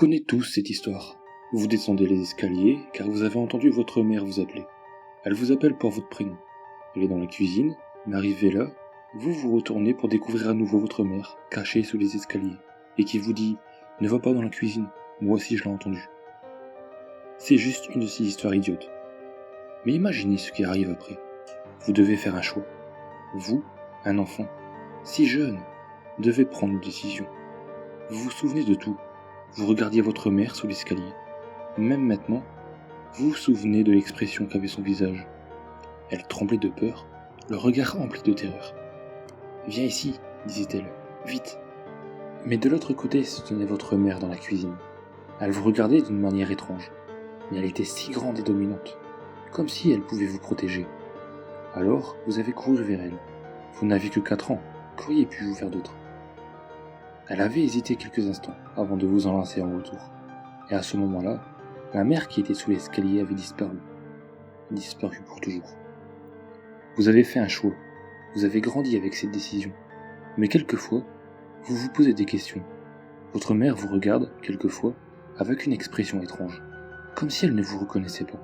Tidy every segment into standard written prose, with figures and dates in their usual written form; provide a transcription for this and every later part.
connaissez tous cette histoire. Vous descendez les escaliers car vous avez entendu votre mère vous appeler. Elle vous appelle par votre prénom. Elle est dans la cuisine, mais arrivé là, vous vous retournez pour découvrir à nouveau votre mère, cachée sous les escaliers, et qui vous dit « Ne va pas dans la cuisine, moi aussi je l'ai entendu ». C'est juste une de ces histoires idiotes. Mais imaginez ce qui arrive après. Vous devez faire un choix. Vous, un enfant, si jeune, devez prendre une décision. Vous vous souvenez de tout. Vous regardiez votre mère sous l'escalier. Même maintenant, vous vous souvenez de l'expression qu'avait son visage. Elle tremblait de peur, le regard empli de terreur. « Viens ici, disait-elle, vite !» Mais de l'autre côté se tenait votre mère dans la cuisine. Elle vous regardait d'une manière étrange, mais elle était si grande et dominante, comme si elle pouvait vous protéger. Alors, vous avez couru vers elle. Vous n'aviez que 4 ans, qu'auriez-vous pu faire d'autre ? Elle avait hésité quelques instants avant de vous enlacer en retour. Et à ce moment-là, la mère qui était sous l'escalier avait disparu. Disparu pour toujours. Vous avez fait un choix. Vous avez grandi avec cette décision. Mais quelquefois, vous vous posez des questions. Votre mère vous regarde, quelquefois, avec une expression étrange, comme si elle ne vous reconnaissait pas.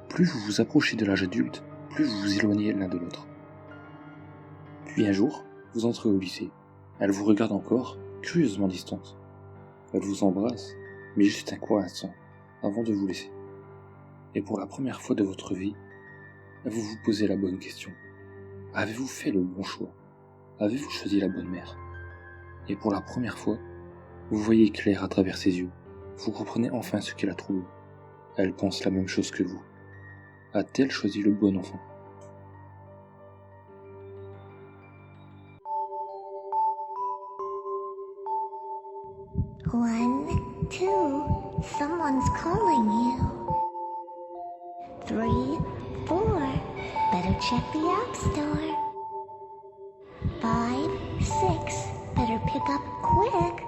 Plus vous vous approchez de l'âge adulte, plus vous vous éloignez l'un de l'autre. Puis un jour, vous entrez au lycée. Elle vous regarde encore, curieusement distante. Elle vous embrasse, mais juste un court instant, avant de vous laisser. Et pour la première fois de votre vie, vous vous posez la bonne question. Avez-vous fait le bon choix ? Avez-vous choisi la bonne mère ? Et pour la première fois, vous voyez clair à travers ses yeux. Vous comprenez enfin ce qui la trouble. Elle pense la même chose que vous. A-t-elle choisi le bon enfant ? One, two, someone's calling you. 3, 4, better check the app store. 5, 6, better pick up quick.